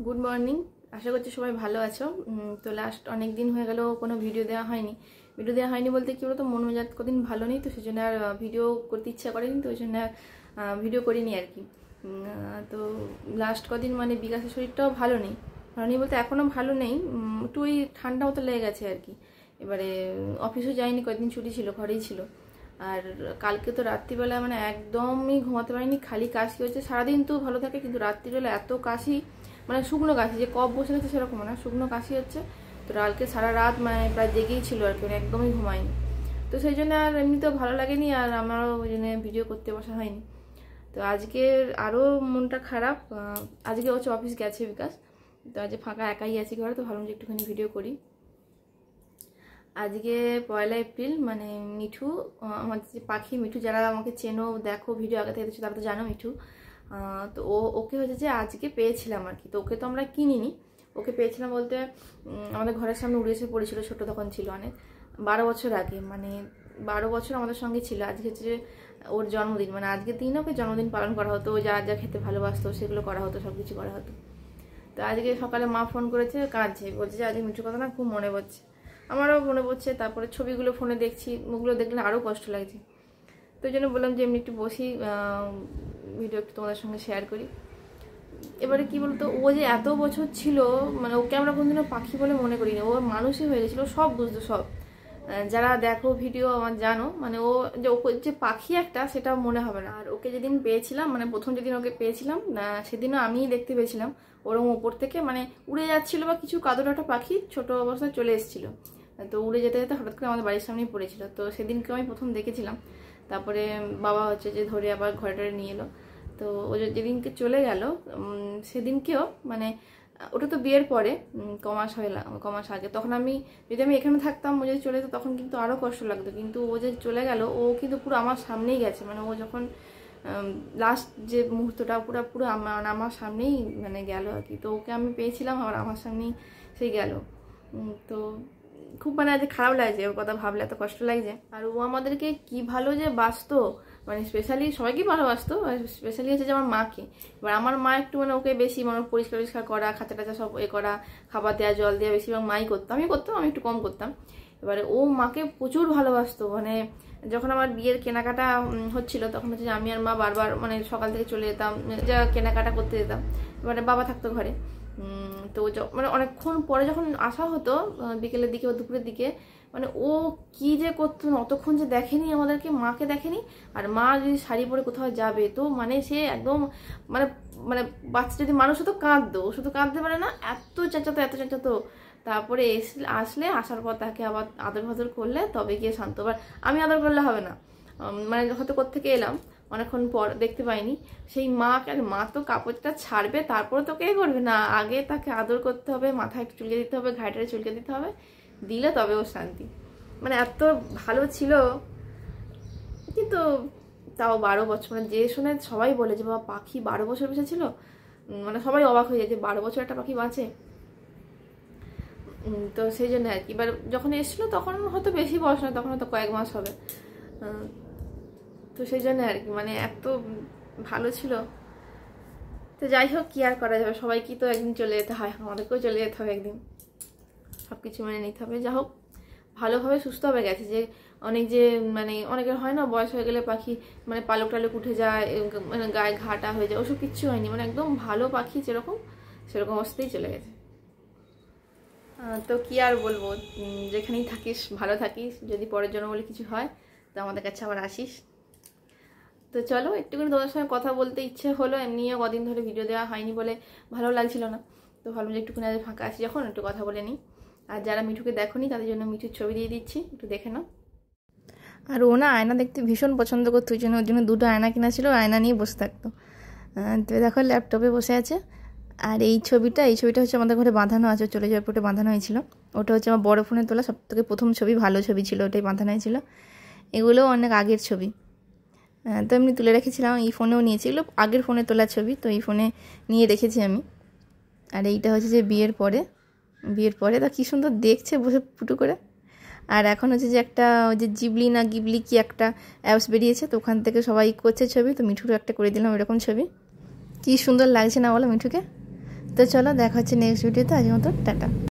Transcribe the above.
Good morning. আশা করছি সবাই ভালো আছো। তো লাস্ট অনেক দিন হয়ে গেল কোনো ভিডিও দেওয়া হয়নি বলতে কি বলতো, মন মেজাজ কদিন ভালো নেই, তো সেই জন্য আর ভিডিও করতে ইচ্ছা করেনি, তো ওই জন্য ভিডিও করিনি আর কি। তো লাস্ট কদিন মানে বিকাশের শরীরটাও ভালো নেই বলতে এখনও ভালো নেই, একটু ওই ঠান্ডা মতো লেগে গেছে আর কি। এবারে অফিসও যায়নি, কয়েকদিন ছুটি ছিল, ঘরেই ছিল। আর কালকে তো রাত্রিবেলা মানে একদমই ঘুমাতে পারিনি, খালি কাশি হচ্ছে। সারাদিন তো ভালো থাকে, কিন্তু রাত্রিবেলা এত কাশি, মানে শুকনো কাশি, যে কফ বসে গেছে সেরকম না, শুকনো কাশি হচ্ছে। তো কালকে সারা রাত মানে প্রায় জেগেই ছিল আর কি, মানে একদমই ঘুমায়নি। তো সেই জন্য আর এমনিতেও ভালো লাগেনি, আর আমারও ওই জন্য ভিডিও করতে বসা হয়নি। তো আজকে আরও মনটা খারাপ। আজকে হচ্ছে অফিস গেছে বিকাশ, তো আজকে ফাঁকা একাই আছি ঘরে, তো ভাবলাম যে একটুখানি ভিডিও করি। আজকে 1 এপ্রিল, মানে মিঠু, আমাদের যে পাখি মিঠু, যারা আমাকে চেনো দেখো ভিডিও আগে থেকে দেখছো তারা তো জানো মিঠু। তো ওকে হচ্ছে যে আজকে পেয়েছিলাম আর কি। তো ওকে তো আমরা কিনিনি, ওকে পেয়েছিলাম বলতে আমাদের ঘরের সামনে উড়ে এসে পড়েছিল, ছোটো তখন ছিল অনেক, 12 বছর আগে, মানে 12 বছর আমাদের সঙ্গে ছিল। আজকে হচ্ছে ওর জন্মদিন, মানে আজকের দিনে ওকে জন্মদিন পালন করা হতো, ও যা যা খেতে ভালোবাসতো সেগুলো করা হতো, সব কিছু করা হতো। তো আজকে সকালে মা ফোন করেছে, কাঁদছে, বলছে যে আজকে মিঠুর কথা না খুব মনে পড়ছে। আমারও মনে পড়ছে। তারপরে ছবিগুলো ফোনে দেখছি, ওগুলো দেখলে আরও কষ্ট লাগছে। তো ওই জন্য বললাম যে এমনি একটু বসি, ভিডিও একটু তোমাদের সঙ্গে শেয়ার করি। এবারে কি বলতো, ও যে এত বছর ছিল, মানে ওকে আমরা কোনোদিনও পাখি বলে মনে করিনি, ও মানুষই হয়ে গেছিলো, সব বুঝতো সব। যারা দেখো ভিডিও আমার জানো, মানে ও যে পাখি একটা, সেটা মনে হবে না। আর ওকে যেদিন পেয়েছিলাম, মানে প্রথম যেদিন ওকে পেয়েছিলাম, সেদিনও আমিই দেখতে পেয়েছিলাম, ওরকম ওপর থেকে মানে উড়ে যাচ্ছিল বা কিছু কাদুরাটা পাখি ছোট অবস্থায় চলে এসেছিল। তো উড়ে যেতে যেতে হঠাৎ করে আমাদের বাড়ির সামনেই পড়েছিল। তো সেদিনকে আমি প্রথম দেখেছিলাম। তারপরে বাবা হচ্ছে যে ধরে আবার ঘরে টরে নিয়ে এলো। তো ও যেদিনকে চলে গেল, সেদিনকেও মানে ওটা তো বিয়ের পরে কমাস আগে, তখন যদি আমি এখানে থাকতাম, ও যদি চলে যেত তখন কিন্তু আরও কষ্ট লাগতো। কিন্তু ও যে চলে গেল, ও কিন্তু পুরো আমার সামনেই গেছে, মানে ও যখন লাস্ট যে মুহূর্তটা পুরো আমার সামনেই মানে গেল আর কি। তো ওকে আমি পেয়েছিলাম, আর আমার সামনেই সেই গেল। তো খুব মানে আজ খারাপ লাগছে, ওর কথা ভাবলে এত কষ্ট লাগছে। আর ও আমাদেরকে কি ভালো যে বাসতো, মানে স্পেশালি সবাইকে ভালোবাসতো, আর স্পেশালি হচ্ছে যে আমার মাকে। এবার আমার মা একটু মানে ওকে বেশি মানে পরিষ্কার করা, খাঁচা টাচা সব করা, খাবার দেওয়া, জল দেওয়া বেশিরভাগ মাই করতো, আমি একটু কম করতাম। এবারে ও মাকে প্রচুর ভালোবাসতো। মানে যখন আমার বিয়ের কেনাকাটা হচ্ছিল, তখন হচ্ছে যে আমি আর মা বারবার মানে সকাল থেকে চলে যেতাম, যা কেনাকাটা করতে যেতাম। এবারে বাবা থাকতো ঘরে। তো মানে অনেকক্ষণ পরে যখন আসা হতো, বিকেলের দিকে বা দুপুরের দিকে, মানে ও কি যে করতো না, অতক্ষণ যে দেখেনি আমাদেরকে, মাকে দেখেনি। আর মা যদি শাড়ি পরে কোথাও যাবে, তো মানে সে একদম মানে মানে বাচ্চা যদি মানুষ হতো কাঁদতো, ও শুধু কাঁদতে পারে না, এত চেঁচাতো। তারপরে আসলে আসার পর তাকে আবার আদর ফাদর করলে তবে গিয়ে শান্ত। আবার আমি আদর করলে হবে না, মানে হয়তো কোত্থেকে এলাম, অনেকক্ষণ পর দেখতে পাইনি, সেই মা তো কাপড়টা ছাড়বে তারপরে তো কে করবে না, আগে তাকে আদর করতে হবে, মাথায় একটু চুলকে দিতে হবে, ঘাড়টারে চুলকে দিতে হবে, দিলে তবে ও শান্তি। মানে এত ভালো ছিল। কিন্তু তাও 12 বছর, মানে যে শুনে সবাই বলে যে বাবা পাখি 12 বছর বেঁচে ছিল, মানে সবাই অবাক হয়ে যায় যে 12 বছর একটা পাখি বাঁচে। তো সেই জন্য আর কি। এবার যখন এসেছিলো তখন হয়তো বেশি বয়স নয়, তখন হয়তো কয়েক মাস হবে। তো সেই জন্য আর কি, মানে এত ভালো ছিল। তো যাই হোক, কি আর করা যাবে, সবাইকে তো একদিন চলে যেতে হয়, আমাদেরকেও চলে যেতে হবে একদিন, সব কিছু মেনে নিতে হবে। যা হোক, ভালোভাবে সুস্থভাবে গেছে। যে মানে অনেকের হয় না, বয়স হয়ে গেলে পাখি মানে পালক টালক উঠে যায়, মানে গায়ে ঘাটা হয়ে যায়, ওসব কিচ্ছু হয়নি, মানে একদম ভালো পাখি সেরকম অবস্থাতেই চলে গেছে। তো কি আর বলবো, যেখানেই থাকিস ভালো থাকিস, যদি পরের জন্য বলে কিছু হয় তো আমাদের কাছে আবার আসিস। তো চলো, একটুখানি তোমাদের সঙ্গে কথা বলতে ইচ্ছে হলো, এমনিও কদিন ধরে ভিডিও দেওয়া হয়নি বলে ভালো লাগছিল না। তো ভাবলাম যে একটুখানি আজ ফাঁকা আছি যখন, একটু কথা বলে নিই। আর যারা মিঠুকে দেখোনি তাদের জন্য মিঠুর ছবি দিয়ে দিচ্ছি, একটু দেখে নাও। আর ও না আয়না দেখতে ভীষণ পছন্দ করতো, ওই জন্য ওর জন্য 2টো আয়না কিনা ছিল, আয়না নিয়ে বসে থাকতো। তো দেখো ল্যাপটপে বসে আছে। আর এই ছবিটা হচ্ছে আমাদের ঘরে বাঁধানো আছে, চলে যাওয়ার পরে বাঁধানো হয়েছিল। ওটা হচ্ছে আমার বড় ফোনে তোলা সব থেকে প্রথম ছবি, ভালো ছবি ছিল, ওটাই বাঁধানো হয়েছিল। এগুলোও অনেক আগের ছবি, তো এমনি তুলে রেখেছিলাম। এই ফোনেও নিয়েছি, এগুলো আগের ফোনে তোলা ছবি, তো এই ফোনে নিয়ে রেখেছি আমি। আর এইটা হচ্ছে যে বিয়ের পরে তা কী সুন্দর দেখছে বসে ফুটু করে। আর এখন হচ্ছে যে একটা ওই যে গিবলি কি একটা অ্যাপস বেরিয়েছে, তো ওখান থেকে সবাই করছে ছবি, তো মিঠুরও একটা করে দিলাম এরকম ছবি। কি সুন্দর লাগছে না বলো মিঠুকে, তো চলো দেখা হচ্ছে নেক্সট ভিডিওতে, আজকের মতো টাটা।